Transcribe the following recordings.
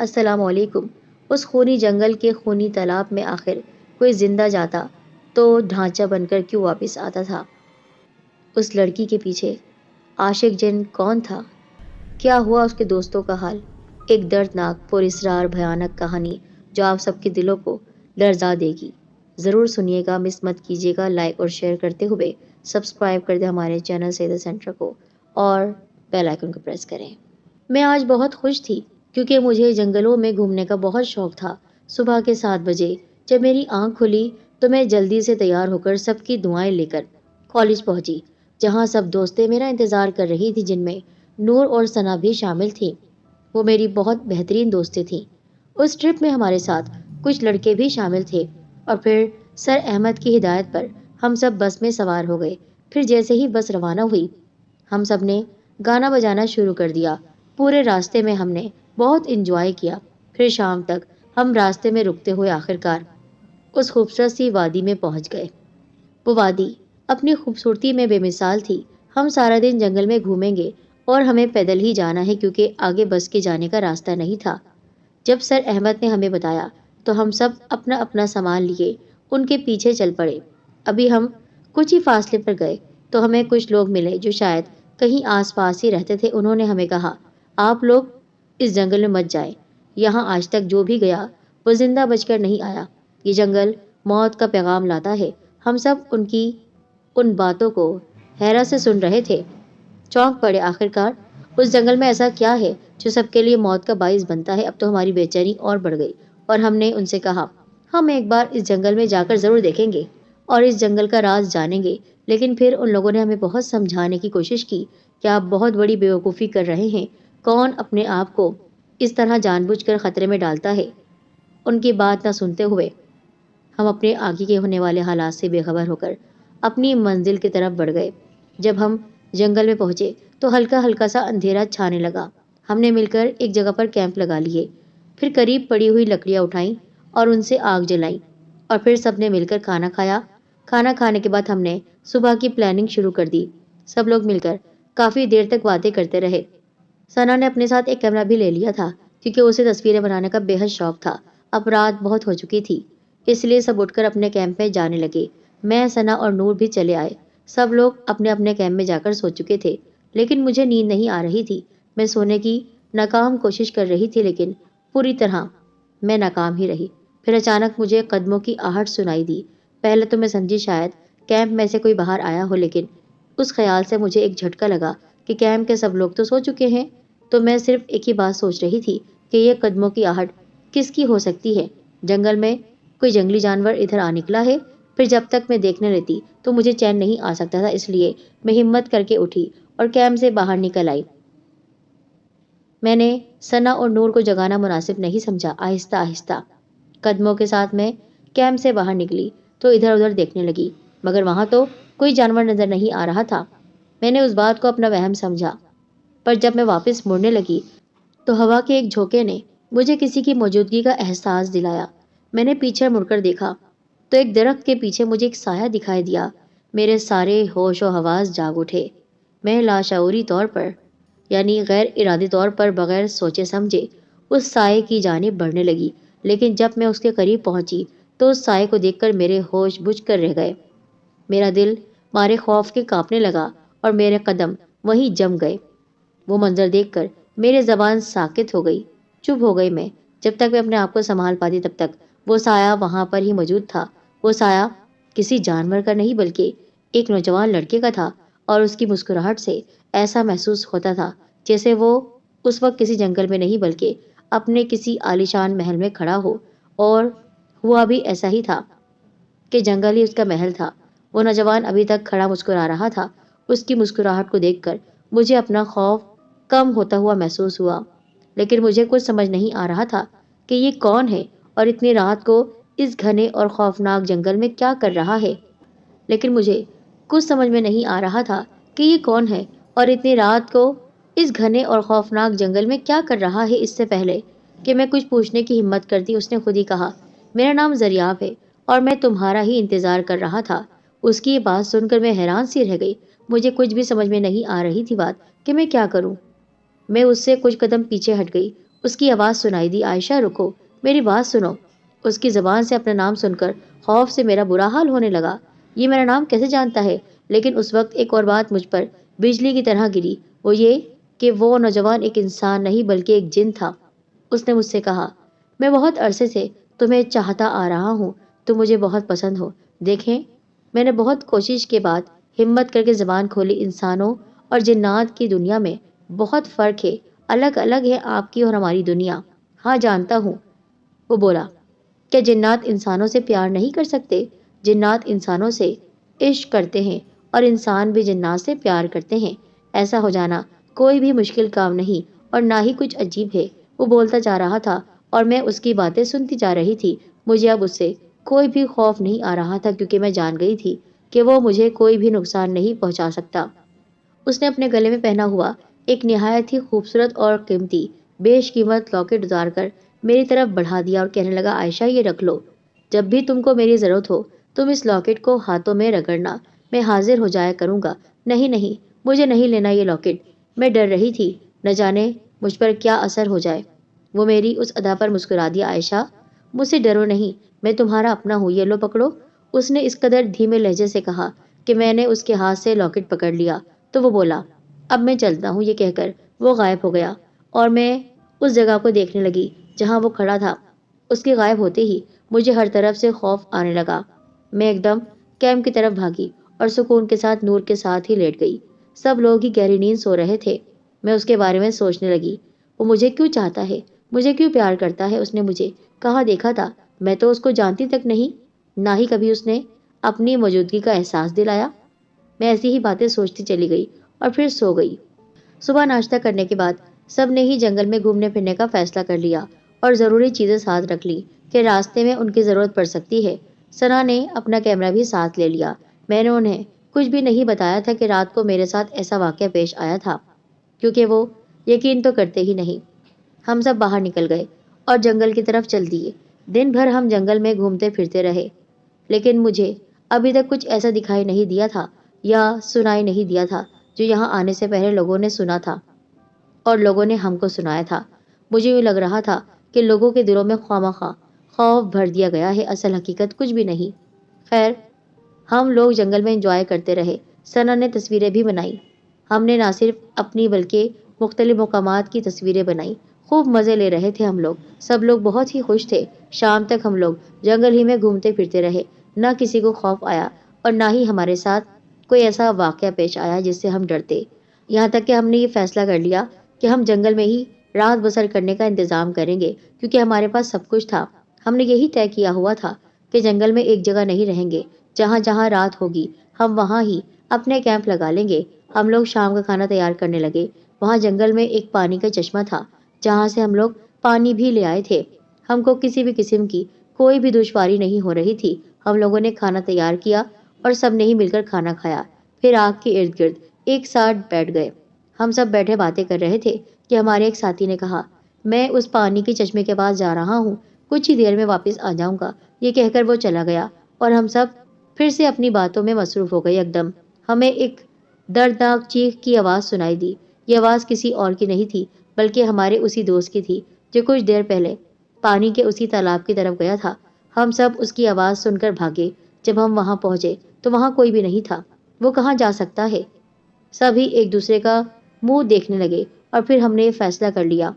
السلام علیکم۔ اس خونی جنگل کے خونی تالاب میں آخر کوئی زندہ جاتا تو ڈھانچہ بن کر کیوں واپس آتا تھا؟ اس لڑکی کے پیچھے عاشق جن کون تھا؟ کیا ہوا اس کے دوستوں کا حال؟ ایک دردناک پر اسرار بھیانک کہانی جو آپ سب کے دلوں کو لرزا دے گی۔ ضرور سنیے گا، مس مت کیجیے گا، لائک اور شیئر کرتے ہوئے سبسکرائب کر دیں ہمارے چینل سیدھا سینٹر کو اور بیل آئیکن کو پریس کریں۔ میں آج بہت خوش تھی کیونکہ مجھے جنگلوں میں گھومنے کا بہت شوق تھا۔ صبح کے 7 بجے جب میری آنکھ کھلی تو میں جلدی سے تیار ہو کر سب کی دعائیں لے کر کالج پہنچی، جہاں سب دوستیں میرا انتظار کر رہی تھی، جن میں نور اور ثنا بھی شامل تھیں۔ وہ میری بہت بہترین دوستیں تھیں۔ اس ٹرپ میں ہمارے ساتھ کچھ لڑکے بھی شامل تھے اور پھر سر احمد کی ہدایت پر ہم سب بس میں سوار ہو گئے۔ پھر جیسے ہی بس روانہ ہوئی ہم سب نے گانا بجانا شروع کر دیا۔ پورے راستے میں ہم نے بہت انجوائے کیا۔ پھر شام تک ہم راستے میں رکتے ہوئے آخرکار اس خوبصورت سی وادی میں پہنچ گئے۔ وہ وادی اپنی خوبصورتی میں بے مثال تھی۔ ہم سارا دن جنگل میں گھومیں گے اور ہمیں پیدل ہی جانا ہے کیونکہ آگے بس کے جانے کا راستہ نہیں تھا۔ جب سر احمد نے ہمیں بتایا تو ہم سب اپنا اپنا سامان لیے ان کے پیچھے چل پڑے۔ ابھی ہم کچھ ہی فاصلے پر گئے تو ہمیں کچھ لوگ ملے جو شاید کہیں آس پاس ہی رہتے تھے۔ انہوں نے ہمیں کہا، آپ لوگ اس جنگل میں مت جائیں، یہاں آج تک جو بھی گیا وہ زندہ بچ کر نہیں آیا، یہ جنگل موت کا پیغام لاتا ہے۔ ہم سب ان کی ان باتوں کو حیرت سے سن رہے تھے، چونک پڑے۔ آخرکار اس جنگل میں ایسا کیا ہے جو سب کے لیے موت کا باعث بنتا ہے؟ اب تو ہماری بے چینی اور بڑھ گئی اور ہم نے ان سے کہا، ہم ایک بار اس جنگل میں جا کر ضرور دیکھیں گے اور اس جنگل کا راز جانیں گے۔ لیکن پھر ان لوگوں نے ہمیں بہت سمجھانے کی کوشش کی کہ آپ بہت بڑی بیوقوفی کر رہے ہیں، کون اپنے آپ کو اس طرح جان بوجھ کر خطرے میں ڈالتا ہے؟ ان کی بات نہ سنتے ہوئے ہم اپنے آگے کے ہونے والے حالات سے بے خبر ہو کر اپنی منزل کی طرف بڑھ گئے۔ جب ہم جنگل میں پہنچے تو ہلکا ہلکا سا اندھیرا چھانے لگا۔ ہم نے مل کر ایک جگہ پر کیمپ لگا لیے، پھر قریب پڑی ہوئی لکڑیاں اٹھائیں اور ان سے آگ جلائیں اور پھر سب نے مل کر کھانا کھایا۔ کھانا کھانے کے بعد ہم نے صبح کی پلاننگ شروع کر دی۔ سب لوگ مل کر کافی دیر تک باتیں کرتے رہے۔ ثنا نے اپنے ساتھ ایک کیمرہ بھی لے لیا تھا کیونکہ اسے تصویریں بنانے کا بے حد شوق تھا۔ اب رات بہت ہو چکی تھی، اس لیے سب اٹھ کر اپنے کیمپ میں جانے لگے۔ میں، ثنا اور نور بھی چلے آئے۔ سب لوگ اپنے اپنے کیمپ میں جا کر سو چکے تھے، لیکن مجھے نیند نہیں آ رہی تھی۔ میں سونے کی ناکام کوشش کر رہی تھی لیکن پوری طرح میں ناکام ہی رہی۔ پھر اچانک مجھے قدموں کی آہٹ سنائی دی۔ پہلے تو میں سمجھی شاید کیمپ میں سے کوئی باہر آیا ہو، لیکن اس خیال سے مجھے ایک جھٹکا لگا کہ کیمپ کے سب لوگ تو سو چکے ہیں۔ تو میں صرف ایک ہی بات سوچ رہی تھی کہ یہ قدموں کی آہٹ کس کی ہو سکتی ہے؟ جنگل میں کوئی جنگلی جانور ادھر آ نکلا ہے؟ پھر جب تک میں دیکھنے لیتی تو مجھے چین نہیں آ سکتا تھا، اس لیے میں ہمت کر کے اٹھی اور کیمپ سے باہر نکل آئی۔ میں نے ثنا اور نور کو جگانا مناسب نہیں سمجھا۔ آہستہ آہستہ قدموں کے ساتھ میں کیمپ سے باہر نکلی تو ادھر ادھر دیکھنے لگی، مگر وہاں تو کوئی جانور نظر نہیں آ رہا تھا۔ میں نے اس بات کو اپنا وہم سمجھا، پر جب میں واپس مڑنے لگی تو ہوا کے ایک جھونکے نے مجھے کسی کی موجودگی کا احساس دلایا۔ میں نے پیچھے مڑ کر دیکھا تو ایک درخت کے پیچھے مجھے ایک سایہ دکھائی دیا۔ میرے سارے ہوش و حواس جاگ اٹھے۔ میں لاشعوری طور پر یعنی غیر ارادی طور پر بغیر سوچے سمجھے اس سائے کی جانب بڑھنے لگی، لیکن جب میں اس کے قریب پہنچی تو اس سائے کو دیکھ کر میرے ہوش بجھ کر رہ گئے۔ میرا دل مارے خوف کے کانپنے لگا اور میرے قدم وہیں جم گئے۔ وہ منظر دیکھ کر میری زبان ساکت ہو گئی، چپ ہو گئی میں۔ جب تک میں اپنے آپ کو سنبھال پاتی تب تک وہ سایہ وہاں پر ہی موجود تھا۔ وہ سایہ کسی جانور کا نہیں بلکہ ایک نوجوان لڑکے کا تھا اور اس کی مسکراہٹ سے ایسا محسوس ہوتا تھا جیسے وہ اس وقت کسی جنگل میں نہیں بلکہ اپنے کسی عالیشان محل میں کھڑا ہو، اور ہوا بھی ایسا ہی تھا کہ جنگل ہی اس کا محل تھا۔ وہ نوجوان ابھی تک کھڑا مسکرا رہا تھا۔ اس کی مسکراہٹ کو دیکھ کر مجھے اپنا خوف کم ہوتا ہوا محسوس ہوا، لیکن مجھے کچھ سمجھ نہیں آ رہا تھا کہ یہ کون ہے اور اتنی رات کو اس گھنے اور خوفناک جنگل میں کیا کر رہا ہے۔ لیکن مجھے کچھ سمجھ میں نہیں آ رہا تھا کہ یہ کون ہے اور اتنی رات کو اس گھنے اور خوفناک جنگل میں کیا کر رہا ہے۔ اس سے پہلے کہ میں کچھ پوچھنے کی ہمت کرتی اس نے خود ہی کہا، میرا نام زریاب ہے اور میں تمہارا ہی انتظار کر رہا تھا۔ اس کی یہ بات سن کر میں حیران سی رہ گئی۔ مجھے کچھ بھی سمجھ میں نہیں آ رہی تھی بات کہ میں کیا کروں۔ میں اس سے کچھ قدم پیچھے ہٹ گئی اس کی آواز سنائی دی، عائشہ رکو، میری بات سنو۔ اس کی زبان سے اپنا نام سن کر خوف سے میرا برا حال ہونے لگا۔ یہ میرا نام کیسے جانتا ہے؟ لیکن اس وقت ایک اور بات مجھ پر بجلی کی طرح گری، وہ یہ کہ وہ نوجوان ایک انسان نہیں بلکہ ایک جن تھا۔ اس نے مجھ سے کہا، میں بہت عرصے سے تمہیں چاہتا آ رہا ہوں، تم مجھے بہت پسند ہو۔ دیکھیں، میں نے بہت کوشش کے بعد ہمت کر کے زبان کھولی، انسانوں اور جنات کی دنیا میں بہت فرق ہے، الگ الگ ہے آپ کی اور ہماری دنیا۔ ہاں جانتا ہوں، وہ بولا۔ کیا جنات انسانوں سے پیار نہیں کر سکتے؟ جنات انسانوں سے عشق کرتے ہیں اور انسان بھی جنات سے پیار کرتے ہیں۔ ایسا ہو جانا کوئی بھی مشکل کام نہیں اور نہ ہی کچھ عجیب ہے۔ وہ بولتا جا رہا تھا اور میں اس کی باتیں سنتی جا رہی تھی۔ مجھے اب اس سے کوئی بھی خوف نہیں آ رہا تھا کیونکہ میں جان گئی تھی کہ وہ مجھے کوئی بھی نقصان نہیں پہنچا سکتا۔ اس نے اپنے گلے میں پہنا ہوا ایک نہایت ہی خوبصورت اور قیمتی بیش قیمت لاکٹ اتار کر میری طرف بڑھا دیا اور کہنے لگا، عائشہ یہ رکھ لو، جب بھی تم کو میری ضرورت ہو تم اس لاکٹ کو ہاتھوں میں رگڑنا، میں حاضر ہو جایا کروں گا۔ نہیں نہیں، مجھے نہیں لینا یہ لاکٹ۔ میں ڈر رہی تھی، نہ جانے مجھ پر کیا اثر ہو جائے۔ وہ میری اس ادا پر مسکرا دیا، عائشہ مجھ سے ڈرو نہیں، میں تمہارا اپنا ہوں، یہ لو پکڑو۔ اس نے اس قدر دھیمے لہجے سے کہا کہ میں نے اس کے ہاتھ سے لاکٹ پکڑ لیا تو وہ بولا، اب میں چلتا ہوں۔ یہ کہہ کر وہ غائب ہو گیا اور میں اس جگہ کو دیکھنے لگی جہاں وہ کھڑا تھا۔ اس کے غائب ہوتے ہی مجھے ہر طرف سے خوف آنے لگا۔ میں ایک دم کیمپ کی طرف بھاگی اور سکون کے ساتھ نور کے ساتھ ہی لیٹ گئی۔ سب لوگ ہی گہری نیند سو رہے تھے۔ میں اس کے بارے میں سوچنے لگی، وہ مجھے کیوں چاہتا ہے، مجھے کیوں پیار کرتا ہے؟ اس نے مجھے کہاں دیکھا تھا؟ میں تو اس کو جانتی تک نہیں، نہ ہی کبھی اس نے اپنی موجودگی کا احساس دلایا۔ میں ایسی ہی باتیں سوچتی چلی گئی اور پھر سو گئی۔ صبح ناشتہ کرنے کے بعد سب نے ہی جنگل میں گھومنے پھرنے کا فیصلہ کر لیا اور ضروری چیزیں ساتھ رکھ لی کہ راستے میں ان کی ضرورت پڑ سکتی ہے۔ ثنا نے اپنا کیمرہ بھی ساتھ لے لیا۔ میں نے انہیں کچھ بھی نہیں بتایا تھا کہ رات کو میرے ساتھ ایسا واقعہ پیش آیا تھا، کیونکہ وہ یقین تو کرتے ہی نہیں۔ ہم سب باہر نکل گئے اور جنگل کی طرف چل دیے۔ دن بھر ہم جنگل میں گھومتے پھرتے رہے، لیکن مجھے ابھی تک کچھ ایسا دکھائی نہیں دیا تھا یا سنائی نہیں دیا تھا جو یہاں آنے سے پہلے لوگوں نے سنا تھا اور لوگوں نے ہم کو سنایا تھا۔ مجھے یوں لگ رہا تھا کہ لوگوں کے دلوں میں خواہ خوف بھر دیا گیا ہے، اصل حقیقت کچھ بھی نہیں۔ خیر، ہم لوگ جنگل میں انجوائے کرتے رہے۔ ثنا نے تصویریں بھی بنائی۔ ہم نے نہ صرف اپنی بلکہ مختلف مقامات کی تصویریں بنائی۔ خوب مزے لے رہے تھے ہم لوگ، سب لوگ بہت ہی خوش تھے۔ شام تک ہم لوگ جنگل ہی میں گھومتے پھرتے رہے، نہ کسی کو خوف آیا اور نہ ہی ہمارے ساتھ کوئی ایسا واقعہ پیش آیا جس سے ہم ڈرتے۔ یہاں تک کہ ہم نے یہ فیصلہ کر لیا کہ ہم جنگل میں ہی رات بسر کرنے کا انتظام کریں گے، کیونکہ ہمارے پاس سب کچھ تھا۔ ہم نے یہی طے کیا ہوا تھا کہ جنگل میں ایک جگہ نہیں رہیں گے، جہاں جہاں رات ہوگی ہم وہاں ہی اپنے کیمپ لگا لیں گے۔ ہم لوگ شام کا کھانا تیار کرنے لگے۔ وہاں جنگل میں ایک پانی کا چشمہ تھا جہاں سے ہم لوگ پانی بھی لے آئے تھے۔ ہم کو کسی بھی قسم کی کوئی بھی دشواری نہیں ہو رہی تھی۔ ہم لوگوں نے کھانا تیار کیا اور سب نے ہی مل کر کھانا کھایا، پھر آگ کے ارد گرد ایک ساتھ بیٹھ گئے۔ ہم سب بیٹھے باتیں کر رہے تھے کہ ہمارے ایک ساتھی نے کہا، میں اس پانی کے چشمے کے پاس جا رہا ہوں، کچھ ہی دیر میں واپس آ جاؤں گا۔ یہ کہہ کر وہ چلا گیا اور ہم سب پھر سے اپنی باتوں میں مصروف ہو گئے۔ یکدم ہمیں ایک دردناک چیخ کی آواز سنائی دی۔ یہ آواز کسی اور کی نہیں تھی بلکہ ہمارے اسی دوست کی تھی جو کچھ دیر پہلے پانی کے اسی تالاب کی طرف گیا تھا۔ ہم سب اس کی آواز سن کر بھاگے۔ جب ہم وہاں پہنچے تو وہاں کوئی بھی نہیں تھا۔ وہ کہاں جا سکتا ہے؟ سبھی ایک دوسرے کا منہ دیکھنے لگے اور پھر ہم نے یہ فیصلہ کر لیا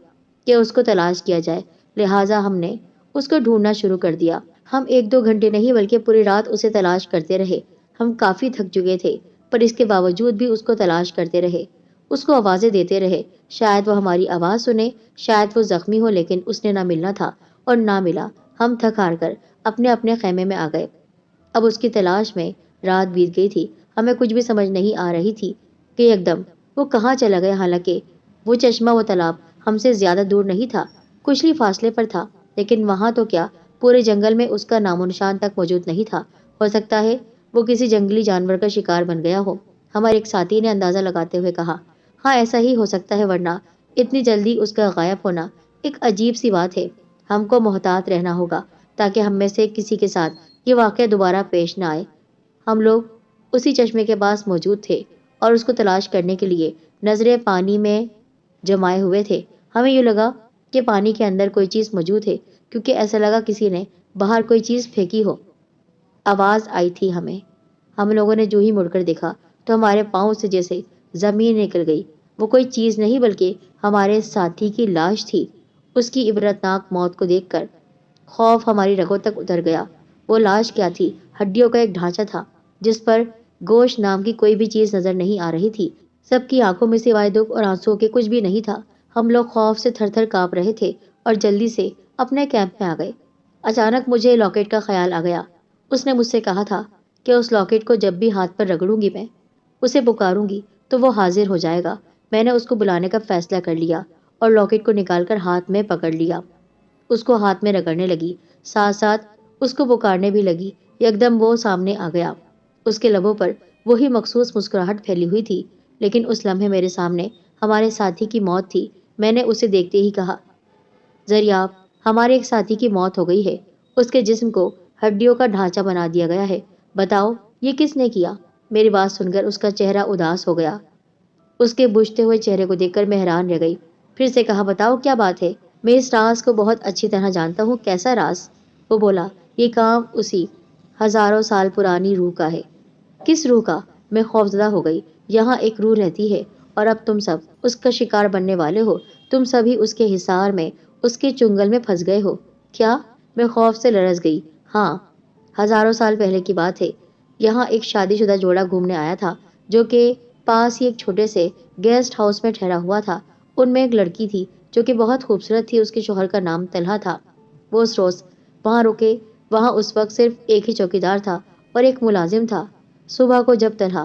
کہ اس کو تلاش کیا جائے، لہٰذا ہم نے اس کو ڈھونڈنا شروع کر دیا۔ ہم 1-2 گھنٹے نہیں بلکہ پوری رات اسے تلاش کرتے رہے۔ ہم کافی تھک چکے تھے پر اس کے باوجود بھی اس کو تلاش کرتے رہے، اس کو آوازیں دیتے رہے۔ شاید وہ ہماری آواز سنے، شاید وہ زخمی ہو، لیکن اس نے نہ ملنا تھا اور نہ ملا۔ ہم تھک ہار کر اپنے اپنے خیمے میں آ گئے۔ اب اس کی تلاش میں رات بیت گئی تھی۔ ہمیں کچھ بھی سمجھ نہیں آ رہی تھی کہ یکدم وہ کہاں چلا گیا، حالانکہ وہ چشمہ، وہ تالاب ہم سے زیادہ دور نہیں تھا، کچھ ہی فاصلے پر تھا، لیکن وہاں تو کیا پورے جنگل میں اس کا نام و نشان تک موجود نہیں تھا۔ ہو سکتا ہے وہ کسی جنگلی جانور کا شکار بن گیا ہو، ہمارے ایک ساتھی نے اندازہ لگاتے ہوئے کہا۔ ہاں ایسا ہی ہو سکتا ہے، ورنہ اتنی جلدی اس کا غائب ہونا ایک عجیب سی بات ہے۔ ہم کو محتاط رہنا ہوگا تاکہ ہم میں سے کسی کے ساتھ یہ واقعہ دوبارہ پیش نہ آئے۔ ہم لوگ اسی چشمے کے پاس موجود تھے اور اس کو تلاش کرنے کے لیے نظریں پانی میں جمائے ہوئے تھے۔ ہمیں یوں لگا کہ پانی کے اندر کوئی چیز موجود ہے، کیونکہ ایسا لگا کسی نے باہر کوئی چیز پھینکی ہو۔ آواز آئی تھی ہمیں۔ ہم لوگوں نے جو ہی مڑ کر دیکھا تو ہمارے پاؤں سے جیسے زمین نکل گئی۔ وہ کوئی چیز نہیں بلکہ ہمارے ساتھی کی لاش تھی۔ اس کی عبرتناک موت کو دیکھ کر خوف ہماری رگوں تک اتر گیا۔ وہ لاش کیا تھی؟ ہڈیوں کا ایک ڈھانچہ تھا جس پر گوشت نام کی کوئی بھی چیز نظر نہیں آ رہی تھی۔ سب کی آنکھوں میں سوائے دکھ اور آنسوؤں کے کچھ بھی نہیں تھا۔ ہم لوگ خوف سے تھر تھر کانپ رہے تھے اور جلدی سے اپنے کیمپ میں آ گئے۔ اچانک مجھے لاکٹ کا خیال آ گیا۔ اس نے مجھ سے کہا تھا کہ اس لاکٹ کو جب بھی ہاتھ پر رگڑوں گی میں اسے پکاروں گی تو وہ حاضر ہو جائے گا۔ میں نے اس کو بلانے کا فیصلہ کر لیا اور لاکٹ کو نکال کر ہاتھ میں پکڑ لیا۔ اس کو ہاتھ میں رگڑنے لگی، ساتھ ساتھ اس کو پکارنے بھی لگی۔ یکدم وہ سامنے آ گیا۔ اس کے لبوں پر وہی مخصوص مسکراہٹ پھیلی ہوئی تھی، لیکن اس لمحے میرے سامنے ہمارے ساتھی کی موت تھی۔ میں نے اسے دیکھتے ہی کہا، زریاب، ہمارے ایک ساتھی کی موت ہو گئی ہے۔ اس کے جسم کو ہڈیوں کا ڈھانچہ بنا دیا گیا ہے۔ بتاؤ یہ کس نے کیا؟ میری بات سن کر اس کا چہرہ اداس ہو گیا۔ اس کے بجھتے ہوئے چہرے کو دیکھ کر میں حیران رہ گئی۔ پھر سے کہا، بتاؤ کیا بات ہے؟ میں اس راز کو بہت اچھی طرح جانتا ہوں۔ کیسا راز؟ وہ بولا، یہ کام اسی ہزاروں سال پرانی روح کا ہے۔ کس روح کا؟ میں خوفزدہ ہو گئی۔ یہاں ایک روح رہتی ہے اور اب تم سب اس کا شکار بننے والے ہو۔ تم سبھی اس کے حصار میں، اس کے چنگل میں پھنس گئے ہو۔ کیا؟ میں خوف سے لرز گئی۔ ہاں، ہزاروں سال پہلے کی بات ہے۔ یہاں ایک شادی شدہ جوڑا گھومنے آیا تھا جو کہ پاس ہی ایک چھوٹے سے گیسٹ ہاؤس میں ٹھہرا ہوا تھا۔ ان میں ایک لڑکی تھی جو کہ بہت خوبصورت تھی۔ اس کے شوہر کا نام طلحہ تھا۔ وہ اس روز وہاں رکے۔ وہاں اس وقت صرف ایک ہی چوکیدار تھا اور ایک ملازم تھا۔ صبح کو جب طلحہ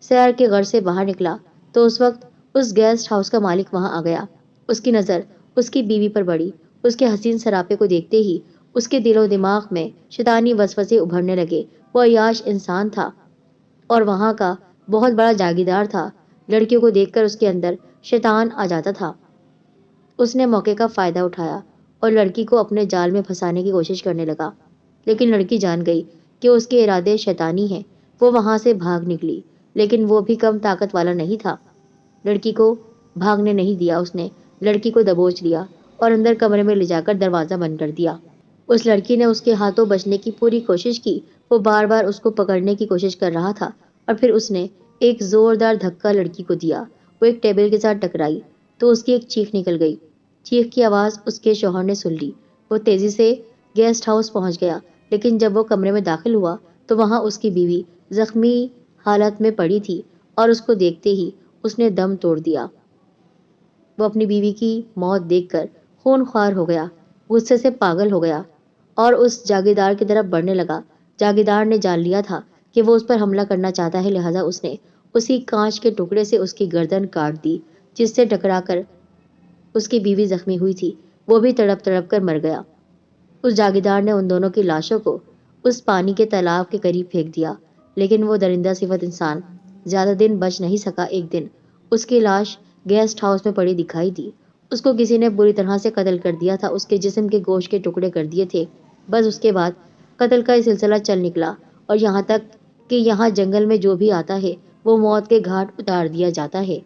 سیر کے گھر سے باہر نکلا تو اس وقت اس گیسٹ ہاؤس کا مالک وہاں آ گیا۔ اس کی نظر اس کی بیوی پر پڑی۔ اس کے حسین سراپے کو دیکھتے ہی اس کے دل و دماغ میں شیطانی وسوسے ابھرنے لگے۔ وہ عیاش انسان تھا اور وہاں کا بہت بڑا جاگیردار تھا۔ لڑکیوں کو دیکھ کر اس کے اندر شیطان آ جاتا تھا۔ اس نے موقع کا فائدہ اٹھایا اور لڑکی کو اپنے جال میں پھنسانے کی کوشش کرنے لگا، لیکن لڑکی جان گئی کہ اس کے ارادے شیطانی ہیں۔ وہ وہاں سے بھاگ نکلی، لیکن وہ بھی کم طاقت والا نہیں تھا۔ لڑکی کو بھاگنے نہیں دیا۔ اس نے لڑکی کو دبوچ لیا اور اندر کمرے میں لے جا کر دروازہ بند کر دیا۔ اس لڑکی نے اس کے ہاتھوں بچنے کی پوری کوشش کی۔ وہ بار بار اس کو پکڑنے کی کوشش کر رہا تھا اور پھر اس نے ایک زوردار دھکا لڑکی کو دیا۔ وہ ایک ٹیبل کے ساتھ ٹکرائی تو اس کی ایک چیخ نکل گئی۔ چیخ کی آواز اس کے شوہر نے سن لی۔ وہ تیزی سے گیسٹ ہاؤس پہنچ گیا، لیکن جب وہ کمرے میں داخل ہوا تو وہاں اس کی بیوی زخمی حالت میں پڑی تھی اور اس کو دیکھتے ہی اس نے دم توڑ دیا۔ وہ اپنی بیوی کی موت دیکھ کر خون خوار ہو گیا، غصے سے پاگل ہو گیا اور اس جاگیردار کی طرف بڑھنے لگا۔ جاگیردار نے جان لیا تھا کہ وہ اس پر حملہ کرنا چاہتا ہے، لہٰذا اس نے اسی کانچ کے ٹکڑے سے اس کی گردن کاٹ دی جس سے ٹکرا کر اس کی بیوی زخمی ہوئی تھی۔ وہ بھی تڑپ تڑپ کر مر گیا۔ اس جاگیردار نے ان دونوں کی لاشوں کو اس پانی کے تالاب کے قریب پھینک دیا، لیکن وہ درندہ صفت انسان زیادہ دن بچ نہیں سکا۔ ایک دن اس کی لاش گیسٹ ہاؤس میں پڑی دکھائی دی۔ اس کو کسی نے بری طرح سے قتل کر دیا تھا۔ اس کے جسم کے گوشت کے ٹکڑے کر دیے تھے۔ بس اس کے بعد قتل کا یہ سلسلہ چل نکلا اور یہاں تک کہ یہاں جنگل میں جو بھی آتا ہے وہ موت کے گھاٹ اتار دیا جاتا ہے۔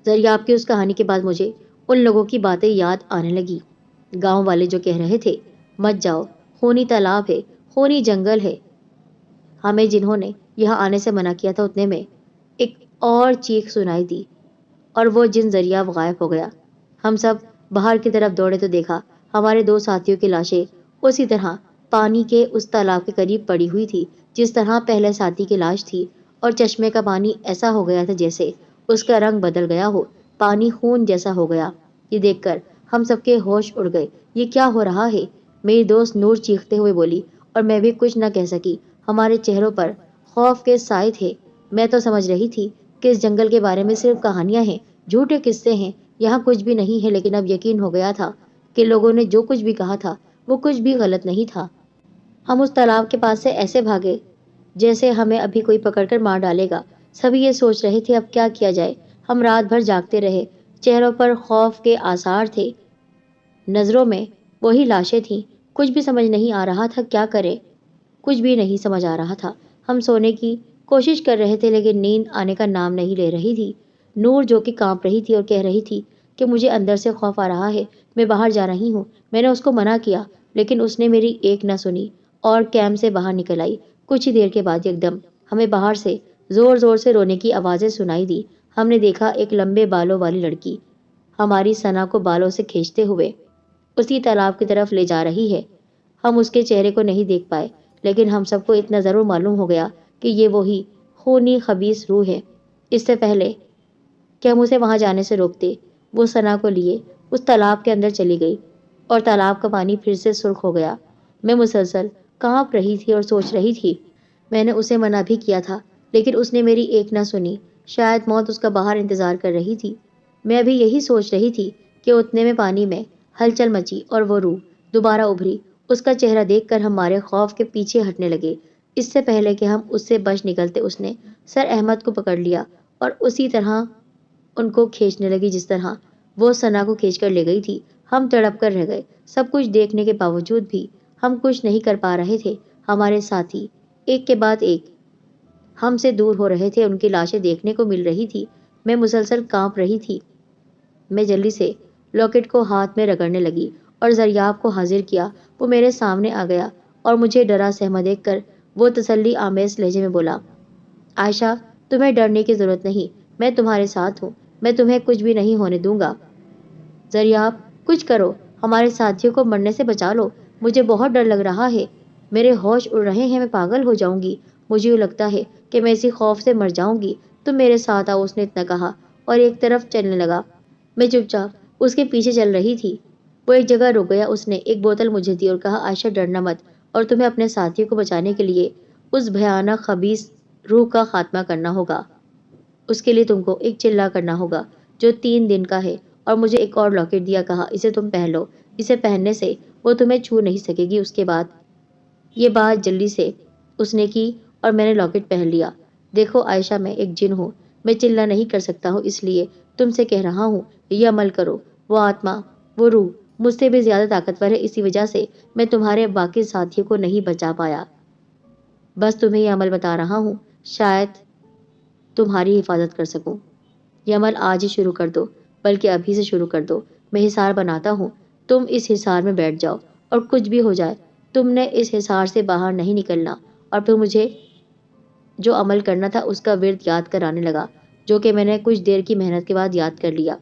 زریاب کی اس کہانی کے بعد مجھے ان لوگوں کی باتیں یاد آنے لگی، گاؤں والے جو کہہ رہے تھے، مت جاؤ، خونی تالاب ہے، خونی جنگل ہے۔ ہمیں جنہوں نے یہاں آنے سے منع کیا تھا اتنے میں ایک اور چیخ سنائی دی اور وہ جن زریاب غائب ہو گیا۔ ہم سب باہر کی طرف دوڑے تو دیکھا ہمارے دو ساتھیوں کی لاشیں اسی طرح پانی کے اس تالاب کے قریب پڑی ہوئی تھی جس طرح پہلے ساتھی کی لاش تھی، اور چشمے کا پانی ایسا ہو گیا تھا جیسے اس کا رنگ بدل گیا ہو، پانی خون جیسا ہو گیا۔ یہ دیکھ کر ہم سب کے ہوش اڑ گئے۔ یہ کیا ہو رہا ہے؟ میری دوست نور چیختے ہوئے بولی اور میں بھی کچھ نہ کہہ سکی۔ ہمارے چہروں پر خوف کے سائے تھے۔ میں تو سمجھ رہی تھی کہ اس جنگل کے بارے میں صرف کہانیاں ہیں، جھوٹے قصے ہیں، یہاں کچھ بھی نہیں ہے، لیکن اب یقین ہو گیا تھا کہ لوگوں نے جو کچھ بھی کہا تھا وہ کچھ بھی غلط نہیں تھا۔ ہم اس تالاب کے پاس سے ایسے بھاگے جیسے ہمیں ابھی کوئی پکڑ کر مار ڈالے گا۔ سبھی یہ سوچ رہے تھے اب کیا کیا جائے۔ ہم رات بھر جاگتے رہے، چہروں پر خوف کے آثار تھے، نظروں میں وہی لاشیں تھیں۔ کچھ بھی سمجھ نہیں آ رہا تھا کیا کرے، کچھ بھی نہیں سمجھ آ رہا تھا۔ ہم سونے کی کوشش کر رہے تھے لیکن نیند آنے کا نام نہیں لے رہی تھی۔ نور جو کہ کانپ رہی تھی اور کہہ رہی تھی کہ مجھے اندر سے خوف آ رہا ہے، میں باہر جا رہی ہوں۔ میں نے اس کو منع کیا لیکن اس نے میری ایک نہ سنی اور کیمپ سے باہر نکل آئی۔ کچھ ہی دیر کے بعد یکدم ہمیں باہر سے زور زور سے رونے کی آوازیں سنائی دی۔ ہم نے دیکھا ایک لمبے بالوں والی لڑکی ہماری ثنا کو بالوں سے کھینچتے ہوئے اسی تالاب کی طرف لے جا رہی ہے۔ ہم اس کے چہرے کو نہیں دیکھ پائے لیکن ہم سب کو اتنا ضرور معلوم ہو گیا کہ یہ وہی خونی خبیث روح ہے۔ اس سے پہلے کہ ہم اسے وہاں جانے سے روکتے، وہ ثنا کو لیے اس تالاب کے اندر چلی گئی اور تالاب کا پانی پھر سے سرخ ہو گیا۔ میں مسلسل کانپ رہی تھی اور سوچ رہی تھی، میں نے اسے منع بھی کیا تھا لیکن اس نے میری ایک نہ سنی۔ شاید موت اس کا باہر انتظار کر رہی تھی۔ میں ابھی یہی سوچ رہی تھی کہ اتنے میں پانی میں ہلچل مچی اور وہ روح دوبارہ ابھری۔ اس کا چہرہ دیکھ کر ہمارے خوف کے پیچھے ہٹنے لگے۔ اس سے پہلے کہ ہم اس سے بچ نکلتے اس نے سر احمد کو پکڑ لیا اور اسی طرح ان کو کھینچنے لگی جس طرح وہ ثنا کو کھینچ کر لے گئی تھی۔ ہم تڑپ کر رہ گئے۔ سب کچھ دیکھنے کے باوجود بھی ہم کچھ نہیں کر پا رہے تھے۔ ہمارے ساتھی ایک کے بعد ایک ہم سے دور ہو رہے تھے، ان کی لاشیں دیکھنے کو مل رہی تھی۔ میں مسلسل کانپ رہی تھی۔ میں جلدی سے لاکٹ کو ہاتھ میں رگڑنے لگی اور زریاب کو حاضر کیا۔ وہ میرے سامنے آ گیا اور مجھے ڈرا سہما دیکھ کر وہ تسلی آمیز لہجے میں بولا، عائشہ تمہیں ڈرنے کی ضرورت نہیں، میں تمہارے ساتھ ہوں، میں تمہیں کچھ بھی نہیں ہونے دوں گا۔ زریاب کچھ کرو، ہمارے ساتھیوں کو مرنے سے بچا لو، مجھے بہت ڈر لگ رہا ہے، میرے ہوش اڑ رہے ہیں، میں پاگل ہو جاؤں گی، مجھے یوں لگتا ہے کہ میں اسی خوف سے مر جاؤں گی، تم میرے ساتھ آؤ، اس نے اتنا کہا اور ایک طرف چلنے لگا۔ میں چپ چاپ اس کے پیچھے چل رہی تھی۔ وہ ایک جگہ رک گیا، اس نے ایک بوتل مجھے دی اور کہا، عائشہ ڈرنا مت، اور تمہیں اپنے ساتھیوں کو بچانے کے لیے اس بھیانک خبیث روح کا خاتمہ کرنا ہوگا۔ اس کے لیے تم کو ایک چلہ کرنا ہوگا جو 3 دن کا ہے، اور مجھے ایک اور لاکٹ دیا، کہا اسے تم پہن لو، اسے پہننے سے وہ تمہیں چھو نہیں سکے گی۔ اس کے بعد یہ بات جلدی سے اس نے کی اور میں نے لاکٹ پہن لیا۔ دیکھو عائشہ میں ایک جن ہوں، میں چلہ نہیں کر سکتا ہوں، اس لیے تم سے کہہ رہا ہوں یہ عمل کرو۔ وہ آتما، وہ روح مجھ سے بھی زیادہ طاقتور ہے، اسی وجہ سے میں تمہارے باقی ساتھیوں کو نہیں بچا پایا۔ بس تمہیں یہ عمل بتا رہا ہوں، شاید تمہاری حفاظت کر سکوں۔ یہ عمل آج ہی شروع کر دو، بلکہ ابھی سے شروع کر دو۔ میں حصار بناتا ہوں، تم اس حصار میں بیٹھ جاؤ اور کچھ بھی ہو جائے تم نے اس حصار سے باہر نہیں نکلنا۔ اور پھر مجھے جو عمل کرنا تھا اس کا ورد یاد کرانے لگا، جو کہ میں نے کچھ دیر کی محنت کے بعد یاد کر لیا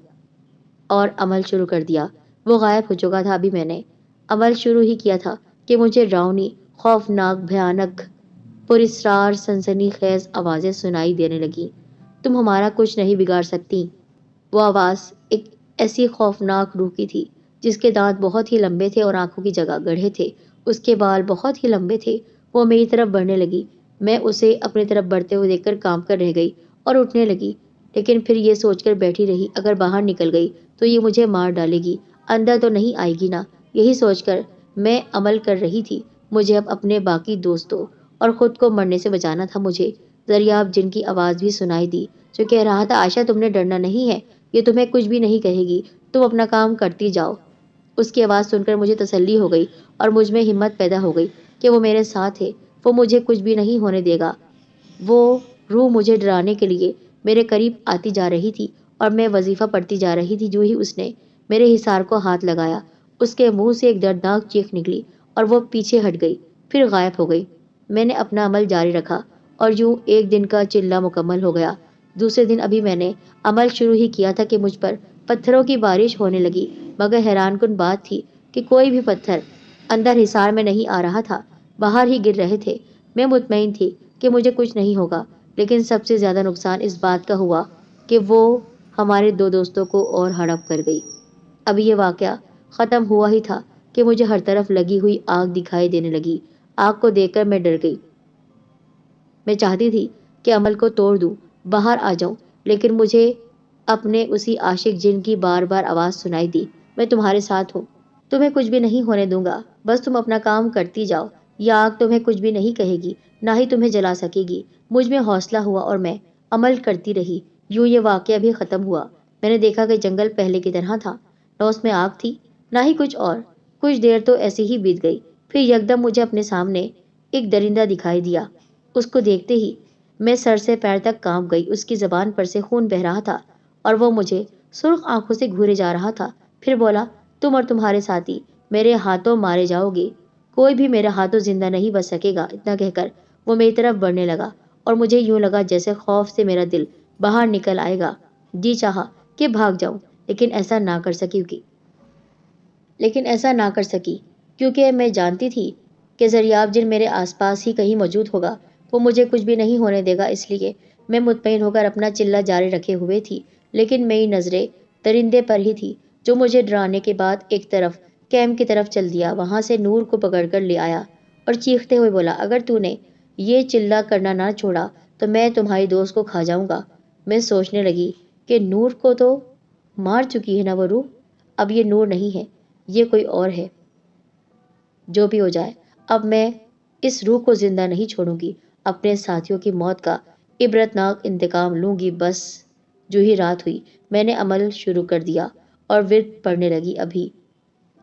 اور عمل شروع کر دیا۔ وہ غائب ہو چکا تھا، ابھی میں نے عمل شروع ہی کیا تھا کہ مجھے ڈراؤنی، خوفناک، بھیانک، پراسرار سنسنی خیز آوازیں سنائی دینے لگیں۔ تم ہمارا کچھ نہیں بگاڑ سکتی۔ وہ آواز ایک ایسی خوفناک روح کی تھی جس کے دانت بہت ہی لمبے تھے اور آنکھوں کی جگہ گڑھے تھے، اس کے بال بہت ہی لمبے تھے۔ وہ میری طرف بڑھنے لگی، میں اسے اپنی طرف بڑھتے ہوئے دیکھ کر کانپ کر رہ گئی اور اٹھنے لگی، لیکن پھر یہ سوچ کر بیٹھی رہی اگر باہر نکل گئی تو یہ مجھے مار ڈالے گی، اندر تو نہیں آئے گی نا۔ یہی سوچ کر میں عمل کر رہی تھی۔ مجھے اب اپنے باقی دوستوں اور خود کو مرنے سے بچانا تھا۔ مجھے زریاب جن کی آواز بھی سنائی دی جو کہہ رہا تھا، عائشہ تم نے ڈرنا نہیں ہے، یہ تمہیں کچھ بھی نہیں کہے گی، تم اپنا کام کرتی جاؤ۔ اس کی آواز سن کر مجھے تسلی ہو گئی اور مجھ میں ہمت پیدا ہو گئی کہ وہ میرے ساتھ ہے، وہ مجھے کچھ بھی نہیں ہونے دے گا۔ وہ روح مجھے ڈرانے کے لیے میرے قریب آتی جا رہی تھی اور میں وظیفہ پڑھتی جا رہی تھی۔ جو ہی اس نے میرے حصار کو ہاتھ لگایا، اس کے منہ سے ایک دردناک چیخ نکلی اور وہ پیچھے ہٹ گئی، پھر غائب ہو گئی۔ میں نے اپنا عمل جاری رکھا اور یوں 1 دن کا چلہ مکمل ہو گیا۔ دوسرے دن ابھی میں نے عمل شروع ہی کیا تھا کہ مجھ پر پتھروں کی بارش ہونے لگی، مگر حیران کن بات تھی کہ کوئی بھی پتھر اندر حصار میں نہیں آ رہا تھا، باہر ہی گر رہے تھے۔ میں مطمئن تھی کہ مجھے کچھ نہیں ہوگا، لیکن سب سے زیادہ نقصان اس بات کا ہوا کہ وہ ہمارے 2 دوستوں کو اور ہڑپ کر گئی۔ اب یہ واقعہ ختم ہوا ہی تھا کہ مجھے ہر طرف لگی ہوئی آگ دکھائی دینے لگی۔ آگ کو دیکھ کر میں ڈر گئی۔ میں چاہتی تھی کہ عمل کو توڑ دوں، باہر آ جاؤں، لیکن مجھے اپنے اسی عاشق جن کی بار بار آواز سنائی دی، میں تمہارے ساتھ ہوں، تمہیں کچھ بھی نہیں ہونے دوں گا، بس تم اپنا کام کرتی جاؤ، یہ آگ تمہیں کچھ بھی نہیں کہے گی، نہ ہی تمہیں جلا سکے گی۔ مجھ میں حوصلہ ہوا اور میں عمل کرتی رہی۔ یوں یہ واقعہ بھی ختم ہوا۔ میں نے دیکھا کہ جنگل پہلے کی طرح تھا، نہ اس میں آگ تھی نہ ہی کچھ اور۔ کچھ دیر تو ایسی ہی بیت گئی، پھر یکدم مجھے اپنے سامنے ایک درندہ دکھائی دیا۔ اس کو دیکھتے ہی میں سر سے پیر تک کانپ گئی۔ اس کی زبان پر سے خون بہہ رہا تھا اور وہ مجھے سرخ آنکھوں سے گھورے جا رہا تھا، پھر بولا، تم اور تمہارے ساتھی میرے ہاتھوں مارے جاؤ گے، کوئی بھی میرے ہاتھوں زندہ نہیں بچ سکے گا۔ اتنا کہہ کر وہ میری طرف بڑھنے لگا اور مجھے یوں لگا جیسے خوف سے میرا دل باہر نکل آئے گا۔ جی چاہا کہ بھاگ جاؤں، لیکن ایسا نہ کر سکی کیونکہ میں جانتی تھی کہ زریاب جن میرے آس پاس ہی کہیں موجود ہوگا، وہ مجھے کچھ بھی نہیں ہونے دے گا۔ اس لیے میں مطمئن ہو کر اپنا چلہ جاری رکھے ہوئے تھی، لیکن میری نظریں درندے پر ہی تھی جو مجھے ڈرانے کے بعد ایک طرف کیمپ کی طرف چل دیا۔ وہاں سے نور کو پکڑ کر لے آیا اور چیختے ہوئے بولا، اگر تو نے یہ چلہ کرنا نہ چھوڑا تو میں تمہاری دوست کو کھا جاؤں گا۔ میں سوچنے لگی کہ نور کو تو مار چکی ہے نا وہ روح، اب یہ نور نہیں ہے، یہ کوئی اور ہے۔ جو بھی ہو جائے، اب میں اس روح کو زندہ نہیں چھوڑوں گی، اپنے ساتھیوں کی موت کا عبرتناک انتقام لوں گی۔ بس جو ہی رات ہوئی میں نے عمل شروع کر دیا اور ورد پڑھنے لگی۔ ابھی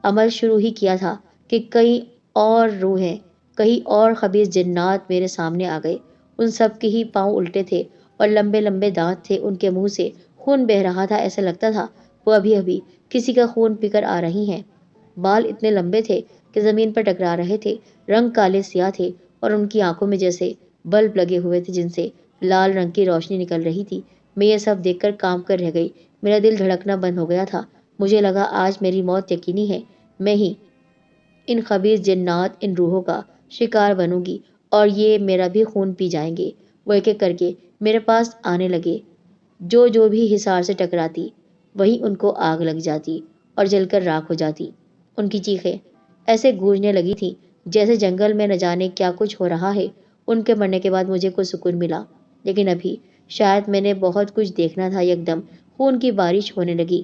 عمل شروع ہی کیا تھا کہ کئی اور روحیں، کئی اور خبیث جنات میرے سامنے آ گئے۔ ان سب کے ہی پاؤں الٹے تھے اور لمبے لمبے دانت تھے، ان کے منہ سے خون بہہ رہا تھا، ایسا لگتا تھا وہ ابھی ابھی کسی کا خون پی کر آ رہی ہیں۔ بال اتنے لمبے تھے کہ زمین پر ٹکرا رہے تھے، رنگ کالے سیاہ تھے اور ان کی آنکھوں میں جیسے بلب لگے ہوئے تھے جن سے لال رنگ کی روشنی نکل رہی تھی۔ میں یہ سب دیکھ کر کانپ کر رہ گئی، میرا دل دھڑکنا بند ہو گیا تھا۔ مجھے لگا آج میری موت یقینی ہے، میں ہی ان خبیث جنات، ان روحوں کا شکار بنوں گی اور یہ میرا بھی خون پی جائیں گے۔ وہ ایک ایک کر کے میرے پاس آنے لگے، جو بھی حصار سے ٹکراتی وہیں ان کو آگ لگ جاتی اور جل کر راکھ ہو جاتی۔ ان کی چیخیں ایسے گونجنے لگی تھی جیسے جنگل میں نہ جانے کیا کچھ ہو رہا ہے۔ ان کے مرنے کے بعد مجھے کچھ سکون ملا، لیکن ابھی شاید میں نے بہت کچھ دیکھنا تھا۔ یکدم خون کی بارش ہونے لگی،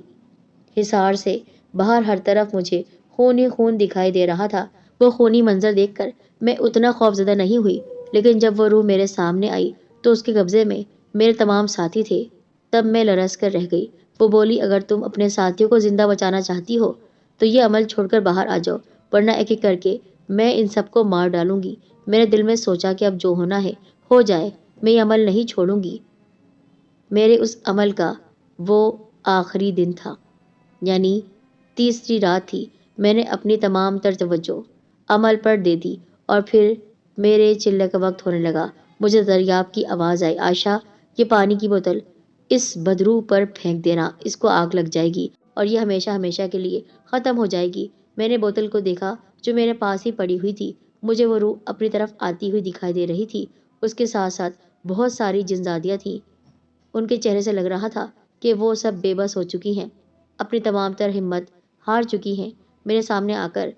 حصار سے باہر ہر طرف مجھے خون ہی خون دکھائی دے رہا تھا۔ وہ خونی منظر دیکھ کر میں اتنا خوفزدہ نہیں ہوئی، لیکن جب وہ روح میرے سامنے آئی تو اس کے قبضے میں میرے تمام ساتھی تھے، تب میں لرز کر رہ گئی۔ وہ بولی، اگر تم اپنے ساتھیوں کو زندہ بچانا چاہتی ہو تو یہ عمل چھوڑ کر باہر آ جاؤ، ورنہ ایک ایک کر کے میں ان سب کو مار ڈالوں گی۔ میں نے دل میں سوچا کہ اب جو ہونا ہے ہو جائے، میں یہ عمل نہیں چھوڑوں گی۔ میرے اس عمل کا وہ آخری دن تھا، یعنی تیسری رات تھی۔ میں نے اپنی تمام تر توجہ عمل پر دے دی اور پھر میرے چلے کا وقت ہونے لگا۔ مجھے دریاب کی آواز آئی، عائشہ یہ پانی کی بوتل اس بدرو پر پھینک دینا، اس کو آگ لگ جائے گی اور یہ ہمیشہ ہمیشہ کے لیے ختم ہو جائے گی۔ میں نے بوتل کو دیکھا جو میرے پاس ہی پڑی ہوئی تھی، مجھے وہ روح اپنی طرف آتی ہوئی دکھائی دے رہی تھی، اس کے ساتھ ساتھ بہت ساری جنزادیاں تھیں۔ ان کے چہرے سے لگ رہا تھا کہ وہ سب بے بس ہو چکی ہیں، اپنی تمام تر ہمت ہار چکی ہیں۔ میرے سامنے آ کر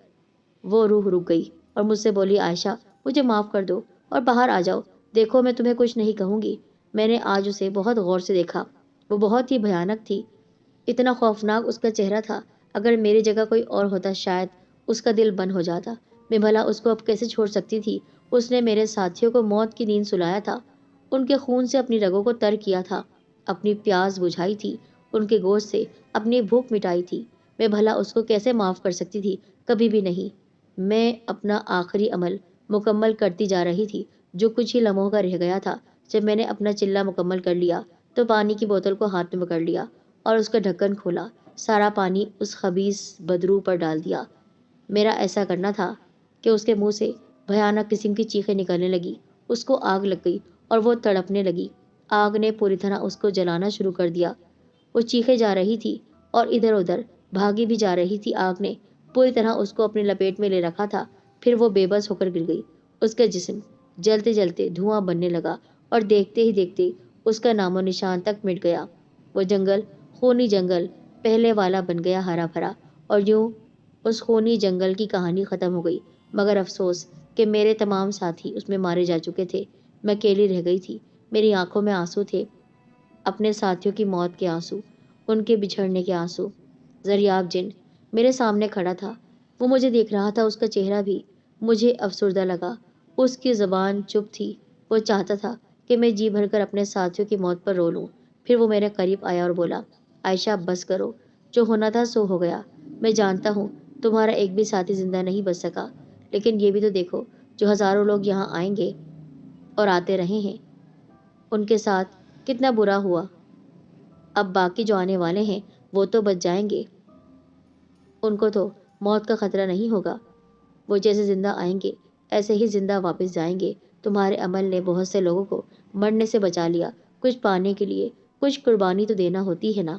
وہ روح رک گئی اور مجھ سے بولی، عائشہ مجھے معاف کر دو اور باہر آ جاؤ، دیکھو میں تمہیں کچھ نہیں کہوں گی۔ میں نے آج اسے بہت غور سے دیکھا، وہ بہت ہی بھیانک تھی، اتنا خوفناک اس کا چہرہ تھا۔ اگر میری جگہ کوئی اور ہوتا شاید اس کا دل بند ہو جاتا۔ میں بھلا اس کو اب کیسے چھوڑ سکتی تھی؟ اس نے میرے ساتھیوں کو موت کی نیند سلایا تھا، ان کے خون سے اپنی رگوں کو تر کیا تھا، اپنی پیاس بجھائی تھی، ان کے گوشت سے اپنی بھوک مٹائی تھی۔ میں بھلا اس کو کیسے معاف کر سکتی تھی؟ کبھی بھی نہیں۔ میں اپنا آخری عمل مکمل کرتی جا رہی تھی، جو کچھ ہی لمحوں کا رہ گیا تھا۔ جب میں نے اپنا چلہ مکمل کر لیا تو پانی کی بوتل کو ہاتھ میں پکڑ لیا اور اس کا ڈھکن کھولا، سارا پانی اس خبیث بدرو پر ڈال دیا۔ میرا ایسا کرنا تھا کہ اس کے منہ سے بھیانک قسم کی چیخیں نکلنے لگی، اس کو آگ لگ گئی اور وہ تڑپنے لگی۔ آگ نے پوری طرح اس کو جلانا شروع کر دیا، وہ چیخے جا رہی تھی اور ادھر ادھر بھاگی بھی جا رہی تھی۔ آگ نے پوری طرح اس کو اپنی لپیٹ میں لے رکھا تھا، پھر وہ بے بس ہو کر گر گئی۔ اس کا جسم جلتے جلتے دھواں بننے لگا اور دیکھتے ہی دیکھتے اس کا نام و نشان تک مٹ گیا۔ وہ جنگل خونی جنگل پہلے والا بن گیا، ہرا بھرا، اور یوں اس خونی جنگل کی کہانی ختم ہو گئی۔ مگر افسوس کہ میرے تمام ساتھی اس میں مارے جا چکے تھے، میں اکیلی رہ گئی تھی۔ میری آنکھوں میں آنسو تھے، اپنے ساتھیوں کی موت کے آنسو، ان کے بچھڑنے کے آنسو۔ زریاب جن میرے سامنے کھڑا تھا، وہ مجھے دیکھ رہا تھا، اس کا چہرہ بھی مجھے افسردہ لگا، اس کی زبان چپ تھی۔ وہ چاہتا تھا کہ میں جی بھر کر اپنے ساتھیوں کی موت پر رو لوں۔ پھر وہ میرے قریب آیا اور بولا، عائشہ بس کرو، جو ہونا تھا سو ہو گیا۔ میں جانتا ہوں تمہارا ایک بھی ساتھی زندہ نہیں بچ سکا، لیکن یہ بھی تو دیکھو جو ہزاروں لوگ یہاں آئیں گے اور آتے رہے ہیں، ان کے ساتھ کتنا برا ہوا۔ اب باقی جو آنے والے ہیں وہ تو بچ جائیں گے۔ ان کو تو موت کا خطرہ نہیں ہوگا، وہ جیسے زندہ آئیں گے ایسے ہی زندہ واپس جائیں گے۔ تمہارے عمل نے بہت سے لوگوں کو مرنے سے بچا لیا، کچھ پانے کے لیے کچھ قربانی تو دینا ہوتی ہے نا۔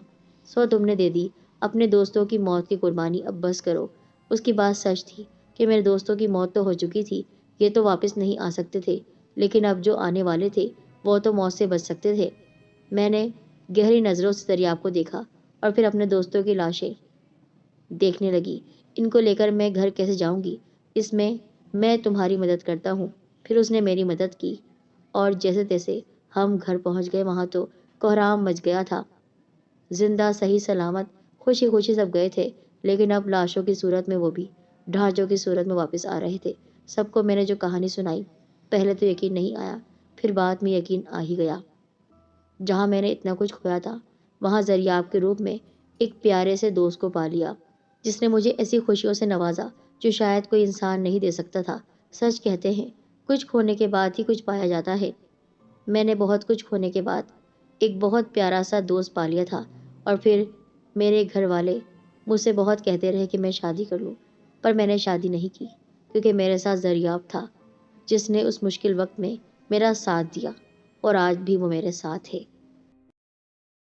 سو تم نے دے دی اپنے دوستوں کی موت کی قربانی، اب بس کرو۔ اس کی بات سچ تھی کہ میرے دوستوں کی موت تو ہو چکی تھی، یہ تو واپس نہیں آ سکتے تھے، لیکن اب جو آنے والے تھے وہ تو موت سے بچ سکتے تھے۔ میں نے گہری نظروں سے دریاب کو دیکھا اور پھر اپنے دوستوں کی لاشیں دیکھنے لگی۔ ان کو لے کر میں گھر کیسے جاؤں گی؟ اس میں تمہاری مدد کرتا ہوں۔ پھر اس نے میری مدد کی اور جیسے تیسے ہم گھر پہنچ گئے۔ وہاں تو کوہرام مچ گیا تھا، زندہ صحیح سلامت خوشی خوشی سب گئے تھے، لیکن اب لاشوں کی صورت میں، وہ بھی ڈھانچوں کی صورت میں واپس آ رہے تھے۔ سب کو میں نے جو کہانی سنائی، پہلے تو یقین نہیں آیا، پھر بعد میں یقین آ ہی گیا۔ جہاں میں نے اتنا کچھ کھویا تھا، وہاں زریاب کے روپ میں ایک پیارے سے دوست کو پا لیا، جس نے مجھے ایسی خوشیوں سے نوازا جو شاید کوئی انسان نہیں دے سکتا تھا۔ سچ کہتے ہیں کچھ کھونے کے بعد ہی کچھ پایا جاتا ہے۔ میں نے بہت کچھ کھونے کے بعد ایک بہت پیارا سا دوست پا لیا تھا، اور پھر میرے گھر والے مجھ سے بہت کہتے رہے کہ میں شادی کر لوں، پر میں نے شادی نہیں کی، کیونکہ میرے ساتھ زریاب تھا، جس نے اس مشکل وقت میں میرا ساتھ دیا، اور آج بھی وہ میرے ساتھ ہے۔